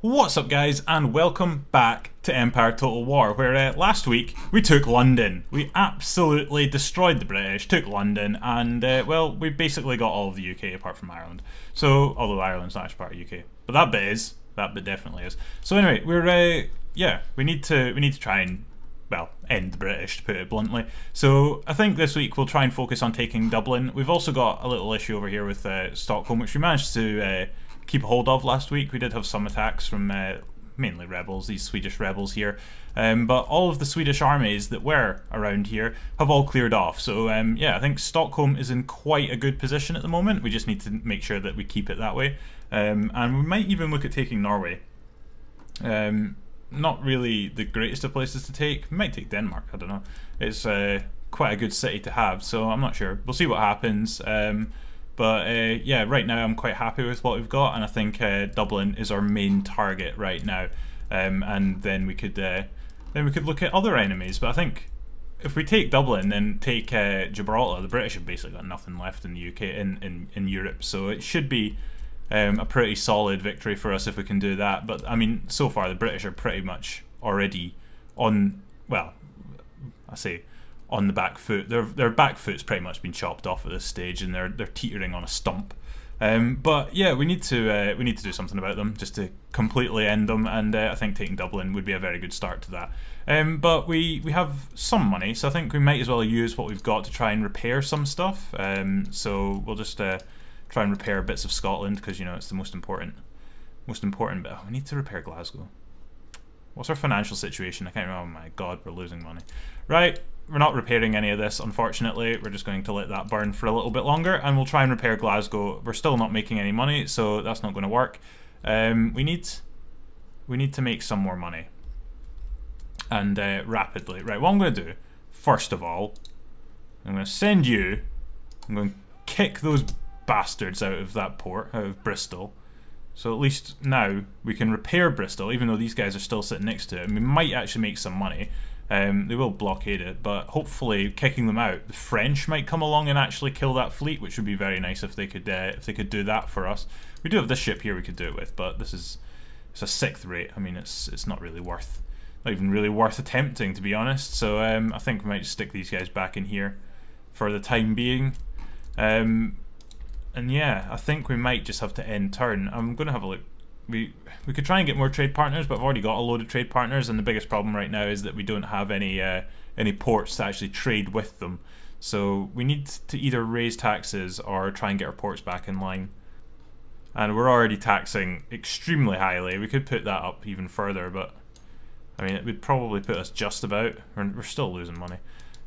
What's up guys, and welcome back to Empire Total War, where last week we took London. We absolutely destroyed the British, took London, and well, we basically got all of the UK apart from Ireland. So, although Ireland's not actually part of UK. But that bit is. That bit definitely is. So anyway, we need to try and, well, end the British, to put it bluntly. So I think this week we'll try and focus on taking Dublin. We've also got a little issue over here with Stockholm, which we managed to keep a hold of last week. We did have some attacks from mainly rebels, these Swedish rebels here, but all of the Swedish armies that were around here have all cleared off. So yeah, I think Stockholm is in quite a good position at the moment. We just need to make sure that we keep it that way, and we might even look at taking Norway. Not really the greatest of places to take. We might take Denmark, I don't know. It's quite a good city to have, so I'm not sure. We'll see what happens. But yeah, right now I'm quite happy with what we've got, and I think Dublin is our main target right now. And then we could look at other enemies. But I think if we take Dublin, then take Gibraltar, the British have basically got nothing left in the UK, in Europe. So it should be a pretty solid victory for us if we can do that. But I mean, so far the British are pretty much already on, well, I say on the back foot. Their back foot's pretty much been chopped off at this stage, and they're teetering on a stump. But yeah, we need to do something about them just to completely end them, and I think taking Dublin would be a very good start to that. But we have some money, so I think we might as well use what we've got to try and repair some stuff. So we'll just try and repair bits of Scotland, because you know it's the most important bit. Oh, we need to repair Glasgow. What's our financial situation? I can't remember. Oh my god, we're losing money. Right, we're not repairing any of this, unfortunately. We're just going to let that burn for a little bit longer, and we'll try and repair Glasgow. We're still not making any money, so that's not going to work. We need to make some more money, and rapidly. Right, what I'm going to do, first of all, I'm going to send you. I'm going to kick those bastards out of that port, out of Bristol. So at least now we can repair Bristol, even though these guys are still sitting next to it, and we might actually make some money. They will blockade it, but hopefully kicking them out, the French might come along and actually kill that fleet, which would be very nice if they could do that for us. We do have this ship here we could do it with, but it's a sixth rate. I mean, it's not even really worth attempting, to be honest. So I think we might just stick these guys back in here for the time being. And yeah, I think we might just have to end turn. I'm going to have a look. We could try and get more trade partners, but I've already got a load of trade partners, and the biggest problem right now is that we don't have any ports to actually trade with them. So we need to either raise taxes or try and get our ports back in line. And we're already taxing extremely highly. We could put that up even further, but I mean, it would probably put us just about. We're still losing money.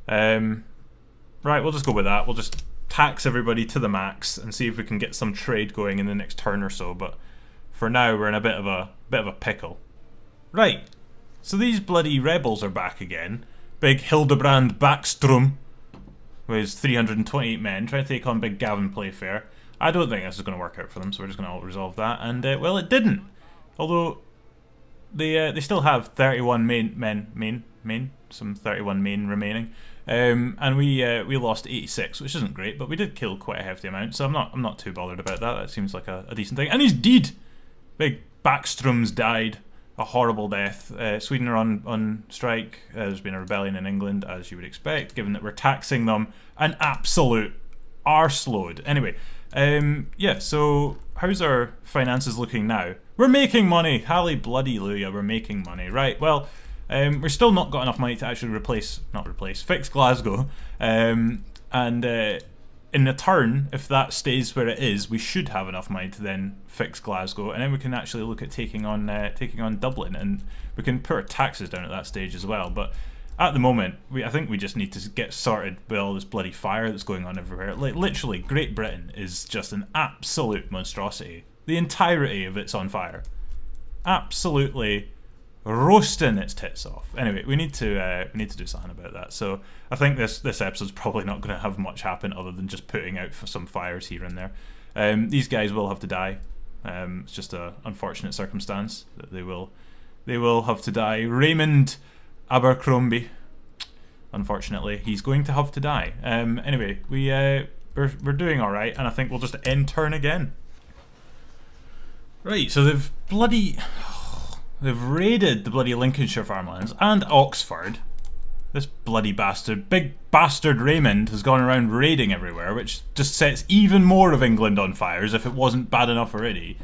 Right, we'll just go with that. We'll just tax everybody to the max and see if we can get some trade going in the next turn or so. But for now, we're in a bit of a pickle. Right, so these bloody rebels are back again. Big Hildebrand Backstrom, who has 328 men, trying to take on big Gavin Playfair. I don't think this is going to work out for them, so we're just going to all resolve that. And well, it didn't. Although they still have 31 some 31 main remaining. And we lost 86, which isn't great, but we did kill quite a hefty amount, so I'm not too bothered about that. That seems like a decent thing. And he's dead. Big Backstrom's died a horrible death. Sweden are on strike. There's been a rebellion in England, as you would expect, given that we're taxing them an absolute arseload. Anyway, yeah. So how's our finances looking now? We're making money. Hallelujah, bloody Luya, we're making money. Right. Well. We're still not got enough money to actually fix Glasgow. And in the turn, if that stays where it is, we should have enough money to then fix Glasgow, and then we can actually look at taking on Dublin, and we can put our taxes down at that stage as well. But at the moment, I think we just need to get sorted with all this bloody fire that's going on everywhere. Like, literally, Great Britain is just an absolute monstrosity. The entirety of it's on fire. Absolutely roasting its tits off. Anyway, we need to do something about that. So I think this episode's probably not going to have much happen other than just putting out for some fires here and there. These guys will have to die. It's just an unfortunate circumstance that they will have to die. Raymond Abercrombie, unfortunately, he's going to have to die. Anyway, we're doing all right, and I think we'll just end turn again. Right, so they've bloody... They've raided the bloody Lincolnshire farmlands and Oxford. This bloody bastard, big bastard Raymond, has gone around raiding everywhere, which just sets even more of England on fire, as if it wasn't bad enough already.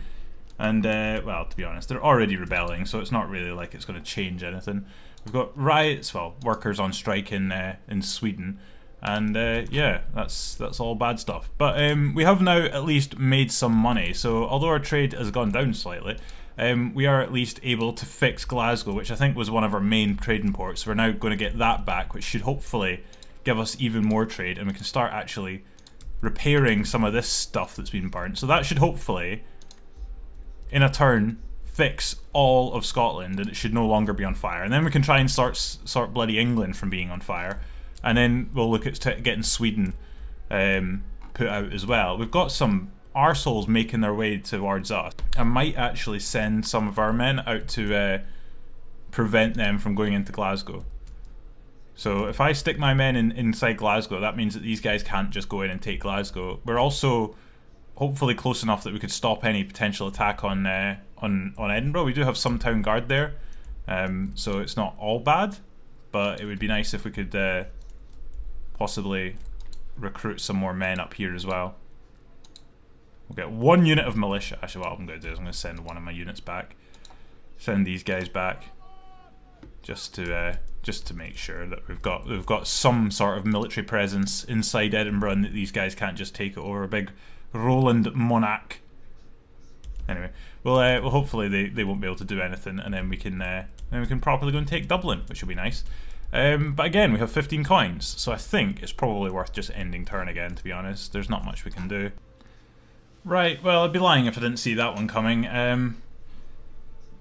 And, well, to be honest, they're already rebelling, so it's not really like it's going to change anything. We've got riots, well, workers on strike in Sweden. And, yeah, that's all bad stuff. But we have now at least made some money, so although our trade has gone down slightly, we are at least able to fix Glasgow, which I think was one of our main trading ports. We're now going to get that back, which should hopefully give us even more trade, and we can start actually repairing some of this stuff that's been burnt. So that should hopefully, in a turn, fix all of Scotland, and it should no longer be on fire. And then we can try and sort bloody England from being on fire, and then we'll look at getting Sweden put out as well. We've got some arseholes making their way towards us. I might actually send some of our men out to prevent them from going into Glasgow. So if I stick my men inside Glasgow, that means that these guys can't just go in and take Glasgow. We're also hopefully close enough that we could stop any potential attack on Edinburgh. We do have some town guard there, so it's not all bad, but it would be nice if we could possibly recruit some more men up here as well. We'll get 1 unit of militia. Actually, what I'm going to do is I'm going to send one of my units back. Send these guys back, just to make sure that we've got some sort of military presence inside Edinburgh, and that these guys can't just take it over. A big Roland monarch. Anyway, well, hopefully they won't be able to do anything, and then we can properly go and take Dublin, which will be nice. But again, we have 15 coins, so I think it's probably worth just ending turn again. To be honest, there's not much we can do. Right, well, I'd be lying if I didn't see that one coming.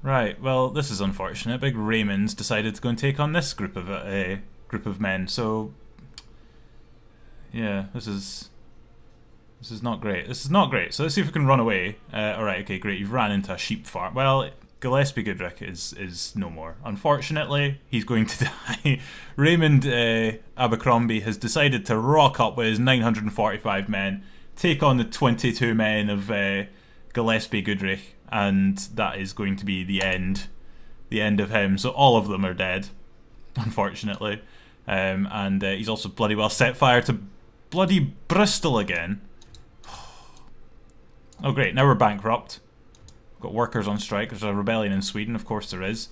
Right, well, this is unfortunate. Big Raymond's decided to go and take on this group of men. So, yeah, this is not great. This is not great. So let's see if we can run away. Alright, okay, great. You've ran into a sheep farm. Well, Gillespie Goodrich is no more. Unfortunately, he's going to die. Raymond Abercrombie has decided to rock up with his 945 men, take on the 22 men of Gillespie Goodrich, and that is going to be the end of him. So all of them are dead, unfortunately. And he's also bloody well set fire to bloody Bristol again. Oh great, now we're bankrupt. Got workers on strike. There's a rebellion in Sweden, of course there is.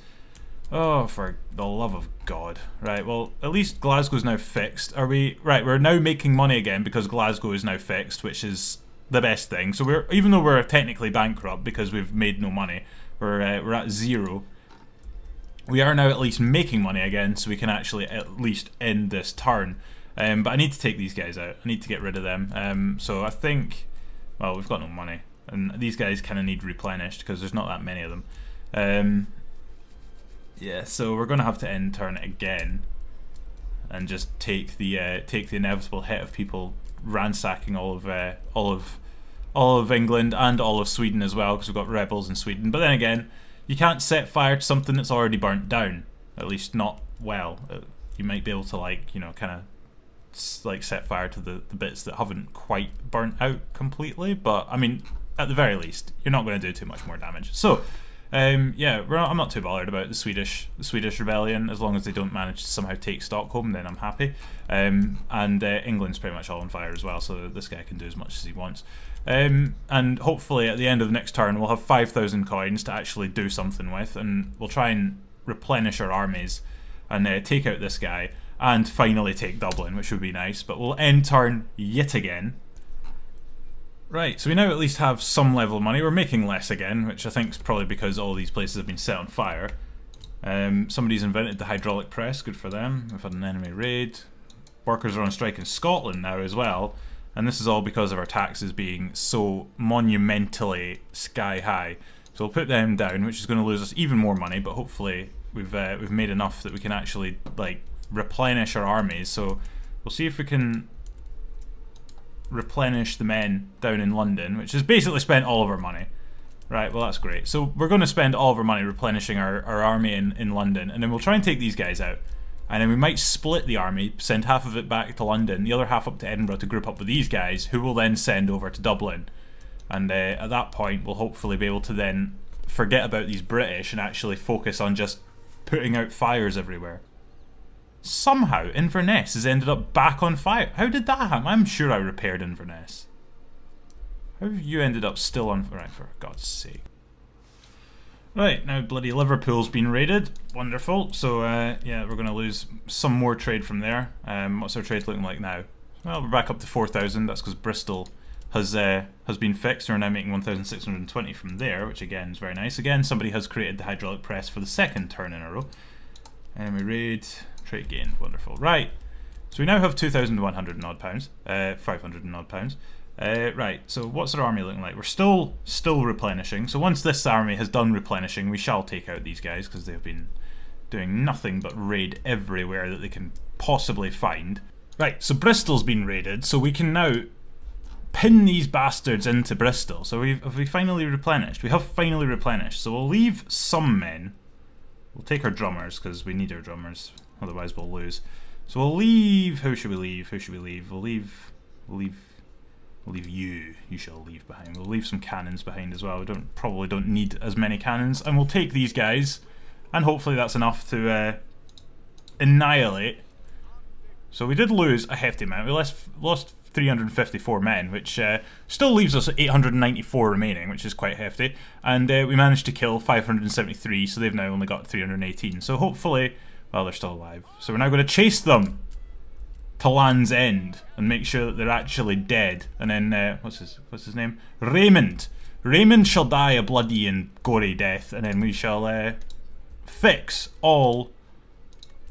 Oh, for the love of God. Right, well, at least Glasgow's now fixed. Are we... Right, we're now making money again because Glasgow is now fixed, which is the best thing. So even though we're technically bankrupt because we've made no money, we're at 0. We are now at least making money again, so we can actually at least end this turn. But I need to take these guys out. I need to get rid of them. So I think... Well, we've got no money. And these guys kind of need replenished because there's not that many of them. Yeah, so we're going to have to end turn again and just take the inevitable hit of people ransacking all of England and all of Sweden as well, because we've got rebels in Sweden. But then again, you can't set fire to something that's already burnt down. At least not well. You might be able to, like, you know, kind of like set fire to the bits that haven't quite burnt out completely. But I mean, at the very least, you're not going to do too much more damage. So. Yeah, I'm not too bothered about the Swedish rebellion. As long as they don't manage to somehow take Stockholm, then I'm happy. And England's pretty much all on fire as well, so this guy can do as much as he wants. And hopefully at the end of the next turn we'll have 5,000 coins to actually do something with, and we'll try and replenish our armies and take out this guy and finally take Dublin, which would be nice. But we'll end turn yet again. Right, so we now at least have some level of money. We're making less again, which I think is probably because all these places have been set on fire. Somebody's invented the hydraulic press, good for them. We've had an enemy raid. Workers are on strike in Scotland now as well, and this is all because of our taxes being so monumentally sky high. So we'll put them down, which is going to lose us even more money, but hopefully we've made enough that we can actually like replenish our armies. So we'll see if we can replenish the men down in London, which has basically spent all of our money. Right, well that's great. So we're going to spend all of our money replenishing our army in London, and then we'll try and take these guys out. And then we might split the army, send half of it back to London, the other half up to Edinburgh to group up with these guys, who will then send over to Dublin. And at that point we'll hopefully be able to then forget about these British and actually focus on just putting out fires everywhere. Somehow Inverness has ended up back on fire. How did that happen? I'm sure I repaired Inverness. How have you ended up still on fire, for God's sake? Right, now bloody Liverpool's been raided. Wonderful. So, yeah, we're going to lose some more trade from there. What's our trade looking like now? Well, we're back up to 4,000. That's because Bristol has been fixed. We're now making 1,620 from there, which again is very nice. Again, somebody has created the hydraulic press for the second turn in a row. And we raid, trade gained. Wonderful. Right, so we now have 2,100 and odd pounds. 500 and odd pounds. Right, so what's our army looking like? We're still replenishing. So once this army has done replenishing, we shall take out these guys because they've been doing nothing but raid everywhere that they can possibly find. Right, so Bristol's been raided, so we can now pin these bastards into Bristol. So have we finally replenished? We have finally replenished. So we'll leave some men. We'll take our drummers because we need our drummers, otherwise we'll lose. So we'll leave. Who should we leave? Who should we leave? We'll leave you. You shall leave behind. We'll leave some cannons behind as well. We probably don't need as many cannons, and we'll take these guys, and hopefully that's enough to annihilate. So we did lose a hefty amount. We lost 354 men, which still leaves us 894 remaining, which is quite hefty. And we managed to kill 573, so they've now only got 318. So hopefully, well, they're still alive. So we're now going to chase them to Land's End and make sure that they're actually dead. And then what's his name? Raymond. Raymond shall die a bloody and gory death, and then we shall fix all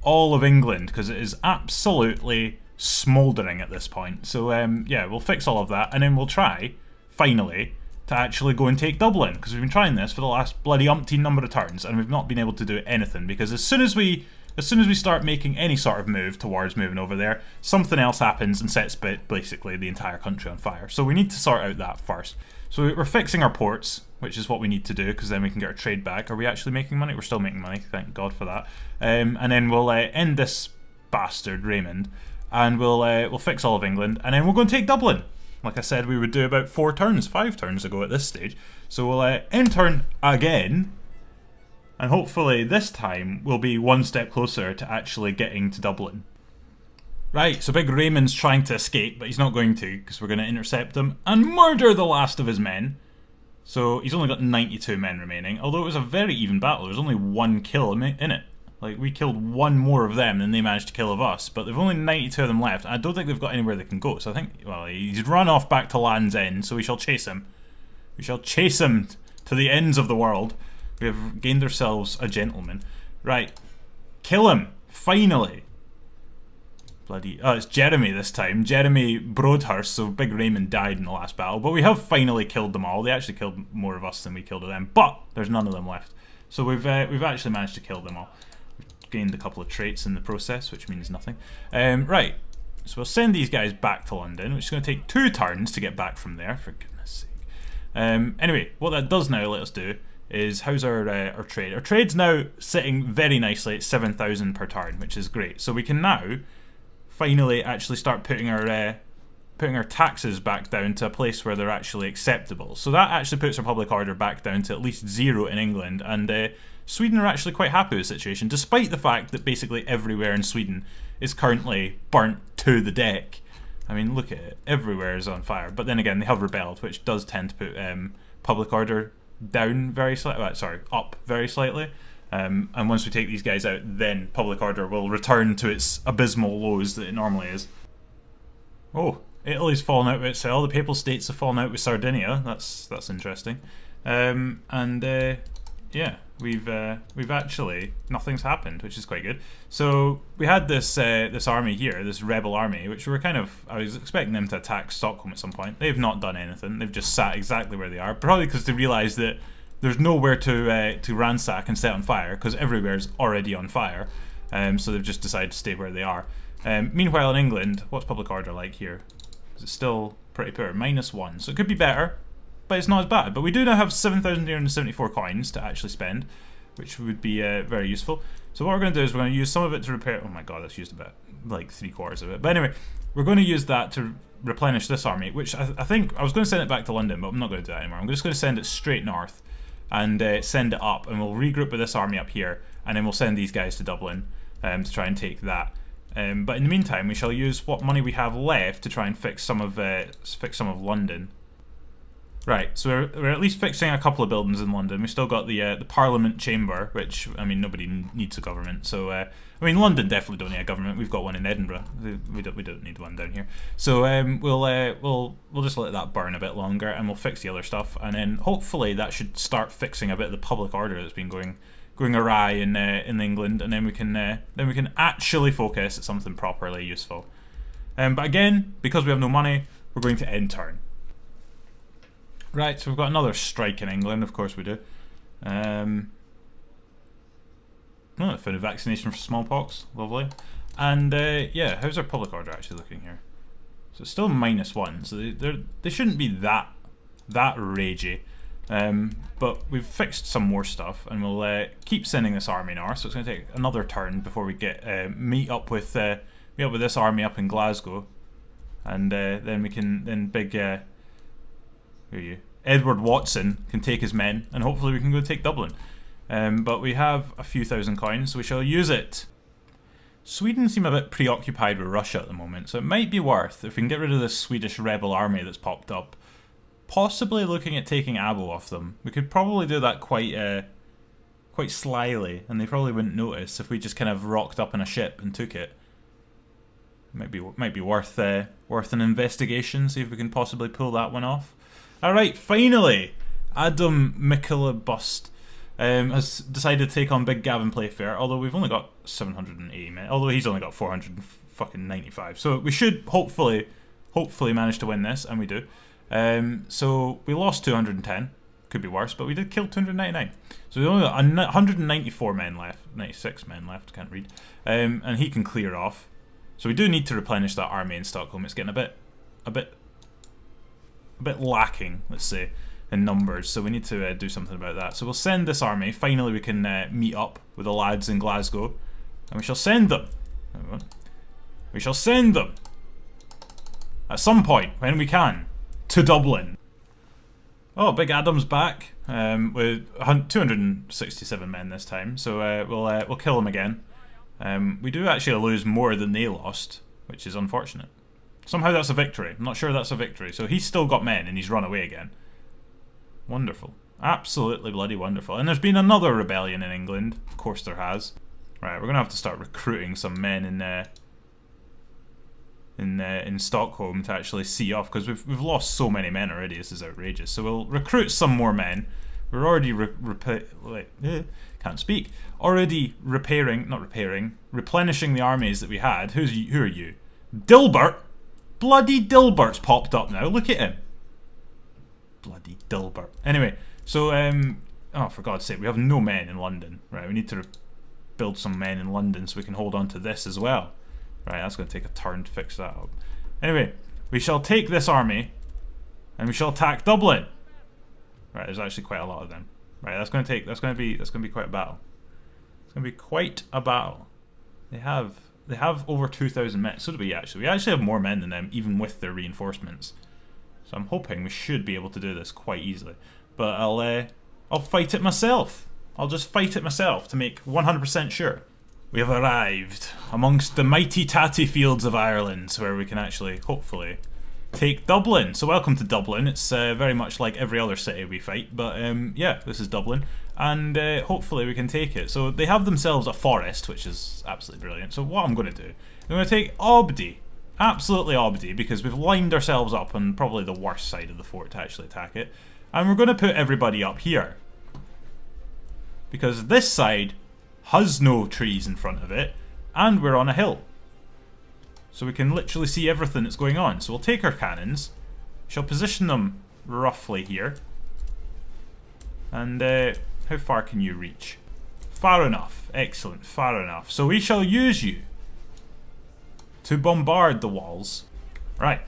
of England because it is absolutely smouldering at this point. So yeah, we'll fix all of that, and then we'll try finally to actually go and take Dublin, because we've been trying this for the last bloody umpteen number of turns and we've not been able to do anything, because as soon as we start making any sort of move towards moving over there, something else happens and sets basically the entire country on fire. So we need to sort out that first. So we're fixing our ports, which is what we need to do, because then we can get our trade back. Are we actually making money? We're still making money, thank God for that. And then we'll end this bastard, Raymond, and we'll fix all of England, and then we'll go and take Dublin. Like I said, we would do about 5 turns ago at this stage. So we'll end turn again, and hopefully this time we'll be one step closer to actually getting to Dublin. Right, so Big Raymond's trying to escape, but he's not going to, because we're going to intercept him and murder the last of his men. So he's only got 92 men remaining, although it was a very even battle. There was only 1 kill in it. Like, we killed 1 more of them than they managed to kill of us, but they've only 92 of them left. I don't think they've got anywhere they can go, so I think, well, he's run off back to Land's End, so we shall chase him. We shall chase him to the ends of the world. We have gained ourselves a gentleman. Right, kill him, finally. Bloody, oh, it's Jeremy this time. Jeremy Broadhurst, so Big Raymond died in the last battle, but we have finally killed them all. They actually killed more of us than we killed of them, but there's none of them left. So we've actually managed to kill them all. Gained a couple of traits in the process, which means nothing. Right, so we'll send these guys back to London, which is going to take 2 turns to get back from there, for goodness sake. Anyway, what that does now let us do is, how's our trade? Our trade's now sitting very nicely at 7,000 per turn, which is great. So we can now finally actually start putting our taxes back down to a place where they're actually acceptable. So that actually puts our public order back down to at least 0 in England, and Sweden are actually quite happy with the situation, despite the fact that basically everywhere in Sweden is currently burnt to the deck. I mean, look at it. Everywhere is on fire. But then again, they have rebelled, which does tend to put public order down very slightly. Up very slightly. And once we take these guys out, then public order will return to its abysmal lows that it normally is. Oh, Italy's fallen out with itself. The Papal States have fallen out with Sardinia. That's interesting. Yeah, we've actually, nothing's happened, which is quite good. So we had this army here, this rebel army, which I was expecting them to attack Stockholm at some point. They've not done anything. They've just sat exactly where they are, probably because they realised that there's nowhere to ransack and set on fire, because everywhere's already on fire. So they've just decided to stay where they are. Meanwhile, in England, what's public order like here? Is it still pretty poor? -1, so it could be better, but it's not as bad. But we do now have 7,874 coins to actually spend, which would be very useful. So what we're going to do is we're going to use some of it to repair. Oh my god, that's used about like 3/4 of it. But anyway, we're going to use that to replenish this army, which I think I was going to send it back to London, but I'm not going to do that anymore. I'm just going to send it straight north, and send it up, and we'll regroup with this army up here, and then we'll send these guys to Dublin to try and take that. But in the meantime, we shall use what money we have left to try and fix some of London. Right, so we're at least fixing a couple of buildings in London. We've still got the Parliament Chamber, which, I mean, nobody needs a government. So, I mean, London definitely don't need a government. We've got one in Edinburgh. We don't need one down here. So we'll just let that burn a bit longer, and we'll fix the other stuff, and then hopefully that should start fixing a bit of the public order that's been going awry in England, and then we can actually focus at something properly useful. But again, because we have no money, we're going to end turn. Right, so we've got another strike in England, of course we do. I found a vaccination for smallpox, lovely. And yeah, how's our public order actually looking here? So it's still -1, so they shouldn't be that ragey. But we've fixed some more stuff, and we'll keep sending this army north. So it's going to take another turn before we get meet up with this army up in Glasgow, and then we can big. Who are you? Edward Watson can take his men, and hopefully we can go take Dublin. But we have a few thousand coins, so we shall use it. Sweden seem a bit preoccupied with Russia at the moment, so it might be worth, if we can get rid of this Swedish rebel army that's popped up, possibly looking at taking Abo off them. We could probably do that quite slyly, and they probably wouldn't notice if we just kind of rocked up in a ship and took it. Might be worth an investigation, see if we can possibly pull that one off. Alright, finally, Adam Mikulabust has decided to take on Big Gavin Playfair, although we've only got 780 men, although he's only got 495. So we should hopefully manage to win this, and we do. So we lost 210, could be worse, but we did kill 299. So we only got 194 men left, 96 men left, can't read. And he can clear off. So we do need to replenish that army in Stockholm. It's getting a bit lacking, let's say, in numbers, so we need to do something about that. So we'll send this army. Finally we can meet up with the lads in Glasgow, and we shall send them. We shall send them at some point when we can to Dublin. Oh, Big Adam's back with 267 men this time, so we'll kill him again. We do actually lose more than they lost, which is unfortunate. Somehow that's a victory. I'm not sure that's a victory. So he's still got men and he's run away again. Wonderful. Absolutely bloody wonderful. And there's been another rebellion in England. Of course there has. Right, we're going to have to start recruiting some men in Stockholm to actually see off, because we've lost so many men already. This is outrageous. So we'll recruit some more men. We're already replenishing the armies that we had. Who are you? Dilbert? Bloody Dilbert's popped up now. Look at him. Bloody Dilbert. Anyway, so oh, for God's sake, we have no men in London. Right, we need to build some men in London so we can hold on to this as well. Right, that's going to take a turn to fix that up. Anyway, we shall take this army and we shall attack Dublin. Right, there's actually quite a lot of them. Right, that's going to be quite a battle. It's going to be quite a battle. They have over 2,000 men. So do we actually. We actually have more men than them, even with their reinforcements. So I'm hoping we should be able to do this quite easily. But I'll fight it myself. I'll just fight it myself to make 100% sure. We have arrived amongst the mighty tatty fields of Ireland, where we can actually, hopefully, take Dublin. So welcome to Dublin. It's very much like every other city we fight, but yeah, this is Dublin, and hopefully we can take it. So they have themselves a forest, which is absolutely brilliant. So what I'm going to do, I'm going to take Obdi, absolutely Obdi, because we've lined ourselves up on probably the worst side of the fort to actually attack it, and we're going to put everybody up here, because this side has no trees in front of it, and we're on a hill. So we can literally see everything that's going on. So we'll take our cannons, shall position them roughly here. And how far can you reach? Far enough. Excellent, far enough. So we shall use you to bombard the walls. Right.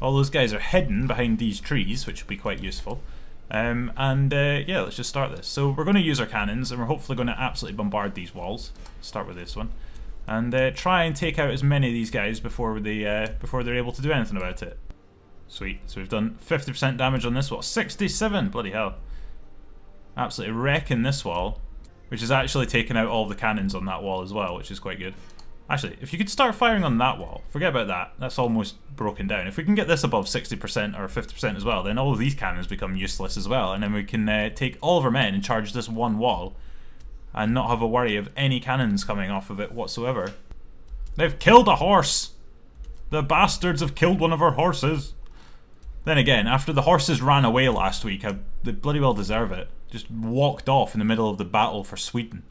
All those guys are hidden behind these trees, which will be quite useful. Yeah, let's just start this. So we're going to use our cannons, and we're hopefully going to absolutely bombard these walls. Start with this one. And try and take out as many of these guys before they're able to do anything about it. Sweet. So we've done 50% damage on this. What? 67? Bloody hell. absolutely wrecking this wall, which is actually taking out all the cannons on that wall as well, which is quite good. Actually, if you could start firing on that wall, forget about that, that's almost broken down. If we can get this above 60% or 50% as well, then all of these cannons become useless as well, and then we can take all of our men and charge this one wall, and not have a worry of any cannons coming off of it whatsoever. They've killed a horse! The bastards have killed one of our horses! Then again, after the horses ran away last week, they bloody well deserve it. Just walked off in the middle of the battle for Sweden.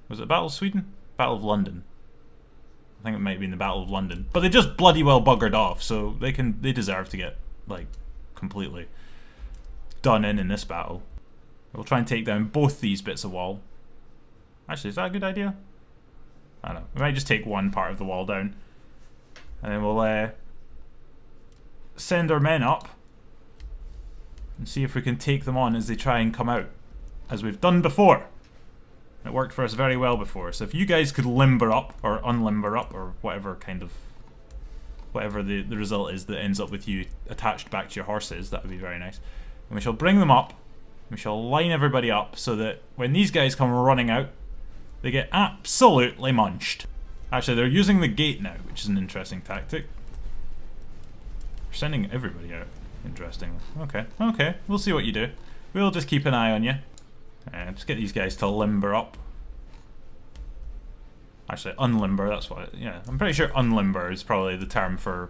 Was it Battle of Sweden? Battle of London. I think it might have been the Battle of London. But they just bloody well buggered off, so they deserve to get, like, completely done in this battle. We'll try and take down both these bits of wall. Actually, is that a good idea? I don't know. We might just take one part of the wall down. And then we'll send our men up and see if we can take them on as they try and come out. As we've done before. It worked for us very well before. So if you guys could limber up, or unlimber up, or whatever kind of... whatever the result is that ends up with you attached back to your horses, that would be very nice. And we shall bring them up. We shall line everybody up so that when these guys come running out, they get absolutely munched. Actually, they're using the gate now, which is an interesting tactic. They're sending everybody out. Interesting. Okay, okay, we'll see what you do. We'll just keep an eye on you. Just get these guys to limber up. Actually, unlimber, that's what yeah, I'm pretty sure unlimber is probably the term for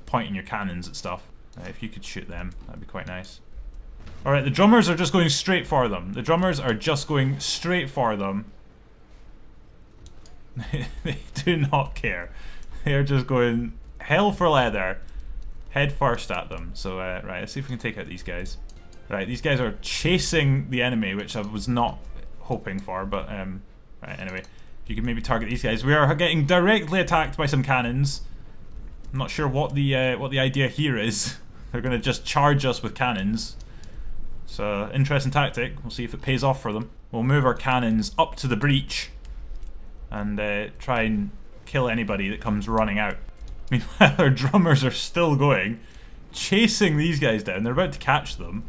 pointing your cannons at stuff. If you could shoot them, that'd be quite nice. Alright, the drummers are just going straight for them. The drummers are just going straight for them. They do not care. They're just going hell for leather, head first at them. So, right, let's see if we can take out these guys. Right, these guys are chasing the enemy, which I was not hoping for, but, right, anyway. If you could maybe target these guys. We are getting directly attacked by some cannons. I'm not sure what the idea here is. They're going to just charge us with cannons. So, interesting tactic. We'll see if it pays off for them. We'll move our cannons up to the breach and try and kill anybody that comes running out. Meanwhile, our drummers are still going, chasing these guys down. They're about to catch them.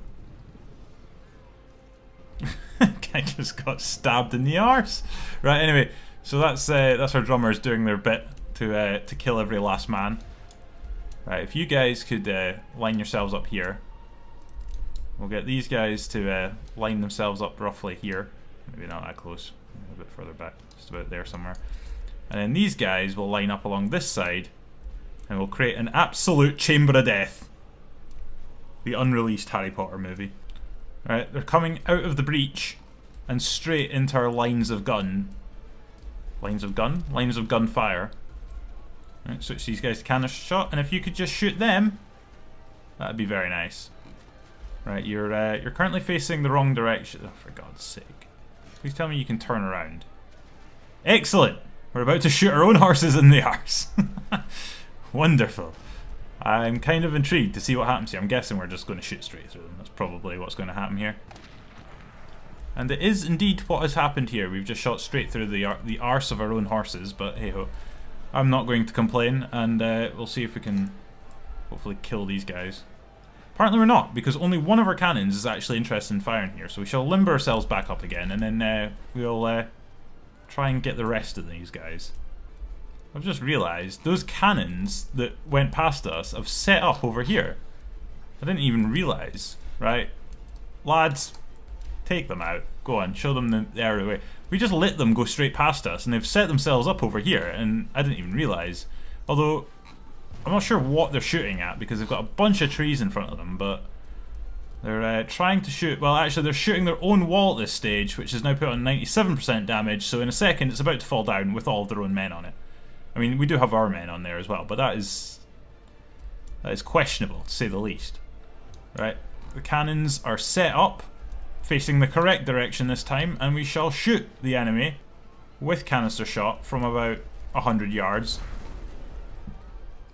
Guy just got stabbed in the arse. Right, anyway, so that's our drummers doing their bit to kill every last man. Right, if you guys could line yourselves up here, we'll get these guys to line themselves up roughly here. Maybe not that close, a bit further back, just about there somewhere. And then these guys will line up along this side, and we'll create an absolute chamber of death. The unreleased Harry Potter movie. Right, they're coming out of the breach and straight into our lines of gun. Lines of gun? Lines of gunfire. Right, switch these guys to canister shot, and if you could just shoot them, that'd be very nice. Right, you're currently facing the wrong direction. Oh, for God's sake. Please tell me you can turn around. Excellent! We're about to shoot our own horses in the arse. Wonderful. I'm kind of intrigued to see what happens here. I'm guessing we're just going to shoot straight through them. That's probably what's going to happen here. And it is indeed what has happened here. We've just shot straight through the arse of our own horses, but hey-ho. I'm not going to complain, and we'll see if we can hopefully kill these guys. Apparently we're not, because only one of our cannons is actually interested in firing here, so we shall limber ourselves back up again, and then we'll try and get the rest of these guys. I've just realised those cannons that went past us have set up over here. I didn't even realise. Right, lads, take them out. Go on, show them the area way. We just let them go straight past us, and they've set themselves up over here, and I didn't even realise. Although, I'm not sure what they're shooting at, because they've got a bunch of trees in front of them, but they're trying to shoot... Well, actually, they're shooting their own wall at this stage, which is now put on 97% damage, so in a second it's about to fall down with all of their own men on it. I mean, we do have our men on there as well, but that is questionable, to say the least. Right, the cannons are set up, facing the correct direction this time, and we shall shoot the enemy with canister shot from about 100 yards.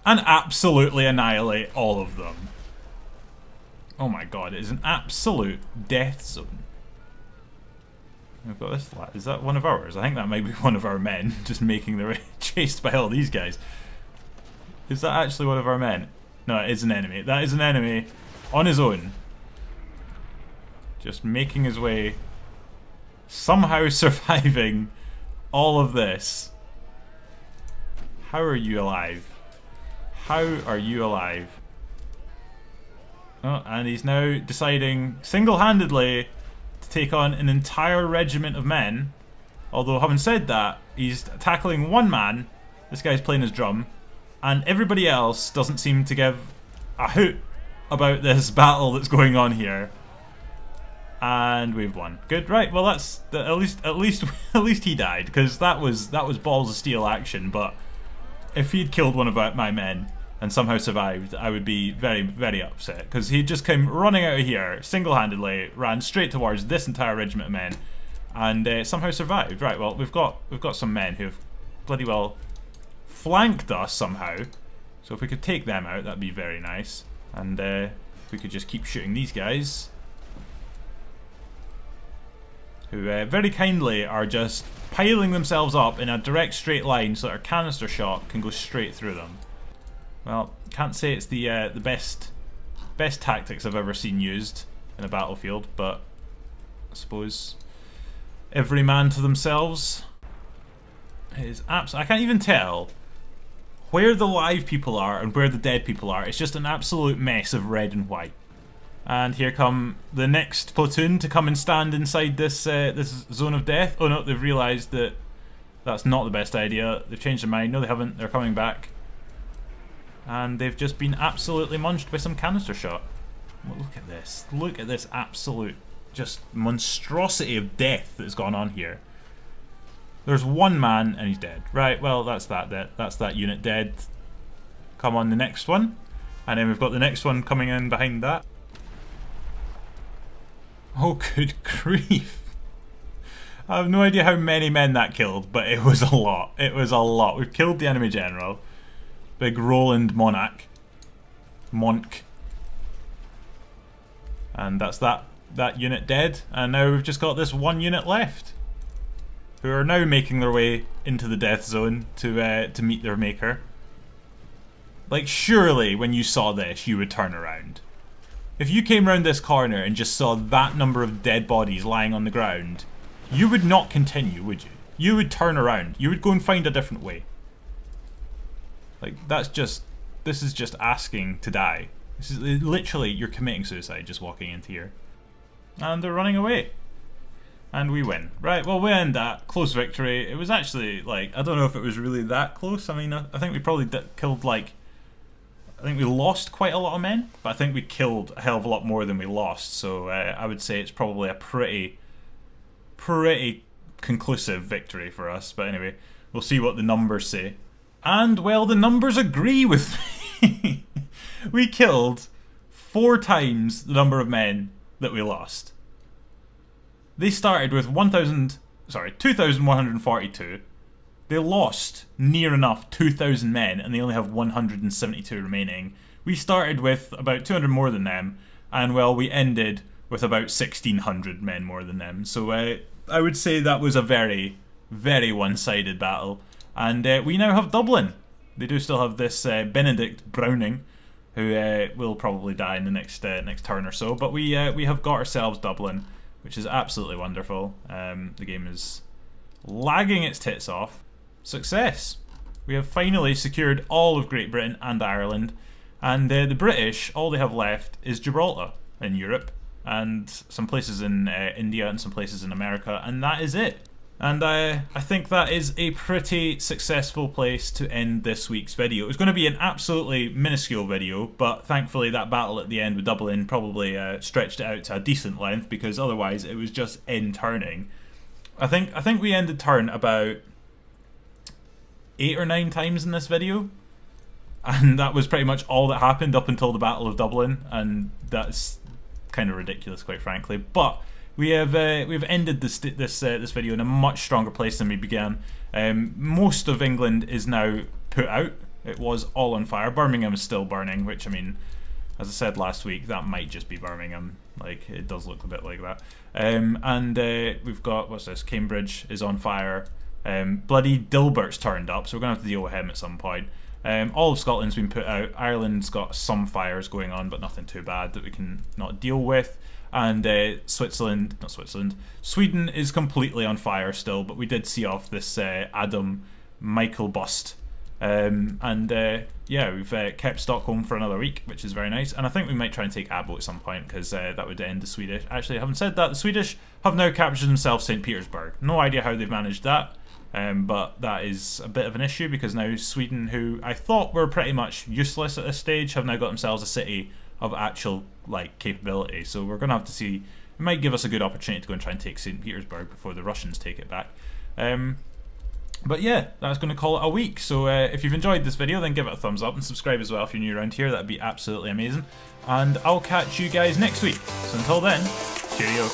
And absolutely annihilate all of them. Oh my god, it is an absolute death zone. We've got this lad. Is that one of ours? I think that might be one of our men, just making their way chased by all these guys. Is that actually one of our men? No, it is an enemy. That is an enemy on his own. Just making his way, somehow surviving all of this. How are you alive? How are you alive? Oh, and he's now deciding single-handedly to take on an entire regiment of men. Although, having said that, he's tackling one man. This guy's playing his drum. And everybody else doesn't seem to give a hoot about this battle that's going on here. And we've won. Good, right? Well, that's at least he died, because that was balls of steel action. But if he'd killed one of my men and somehow survived, I would be very, very upset, because he just came running out of here single-handedly, ran straight towards this entire regiment of men, and somehow survived. Right, well, we've got some men who've bloody well flanked us somehow. So if we could take them out, that'd be very nice. And if we could just keep shooting these guys, who very kindly are just piling themselves up in a direct straight line so that our canister shot can go straight through them. Well, can't say it's the best tactics I've ever seen used in a battlefield, but I suppose every man to themselves. It is I can't even tell where the live people are and where the dead people are. It's just an absolute mess of red and white. And here come the next platoon to come and stand inside this this zone of death. Oh no, they've realised that that's not the best idea. They've changed their mind. No, they haven't. They're coming back. And they've just been absolutely munched by some canister shot. Well, look at this. Look at this absolute just monstrosity of death that's gone on here. There's one man and he's dead. Right, well, that's that unit dead. Come on, the next one. And then we've got the next one coming in behind that. Oh, good grief. I have no idea how many men that killed, but it was a lot. It was a lot. We've killed the enemy general. Big Roland Monarch. Monk. And that's that unit dead. And now we've just got this one unit left, who are now making their way into the death zone to meet their maker. Like, surely when you saw this, you would turn around. If you came around this corner and just saw that number of dead bodies lying on the ground, you would not continue, would you? You would turn around. You would go and find a different way. Like, this is just asking to die. This is literally, you're committing suicide just walking into here. And they're running away. And we win. Right, well, we end that. Close victory. It was actually, like, I don't know if it was really that close. I mean, I think we probably killed, like, I think we lost quite a lot of men, but I think we killed a hell of a lot more than we lost. So I would say it's probably a pretty conclusive victory for us. But anyway, we'll see what the numbers say. And, well, the numbers agree with me. We killed 4 times the number of men that we lost. They started with 2,142. They lost near enough 2,000 men, and they only have 172 remaining. We started with about 200 more than them, and, well, we ended with about 1,600 men more than them. So I would say that was a very, very one-sided battle. And we now have Dublin. They do still have this Benedict Browning, who will probably die in the next turn or so. But we have got ourselves Dublin, which is absolutely wonderful. The game is lagging its tits off. Success! We have finally secured all of Great Britain and Ireland, and the British, all they have left is Gibraltar in Europe, and some places in India and some places in America, and that is it. And I think that is a pretty successful place to end this week's video. It was going to be an absolutely minuscule video, but thankfully that battle at the end with Dublin probably stretched it out to a decent length, because otherwise it was just end turning. I think we ended turn about 8 or 9 times in this video, and that was pretty much all that happened up until the Battle of Dublin, and that's kind of ridiculous, quite frankly. But we've ended this video in a much stronger place than we began. Most of England is now put out. It was all on fire. Birmingham is still burning, which, I mean, as I said last week, that might just be Birmingham. Like, it does look a bit like that. And we've got, what's this? Cambridge is on fire. Bloody Dilbert's turned up, so we're going to have to deal with him at some point. All of Scotland's been put out. Ireland's got some fires going on, but nothing too bad that we can not deal with. And Sweden is completely on fire still, but we did see off this Adam Michael bust. Yeah, we've kept Stockholm for another week, which is very nice. And I think we might try and take Abo at some point, because that would end the Swedish. Actually, having said that, the Swedish have now captured themselves St. Petersburg. No idea how they've managed that, but that is a bit of an issue, because now Sweden, who I thought were pretty much useless at this stage, have now got themselves a city of actual capability. So we're gonna have to see. It might give us a good opportunity to go and try and take St. Petersburg before the Russians take it back. But yeah, that's going to call it a week. So if you've enjoyed this video, then give it a thumbs up and subscribe as well if you're new around here. That'd be absolutely amazing. And I'll catch you guys next week. So until then, cheerio.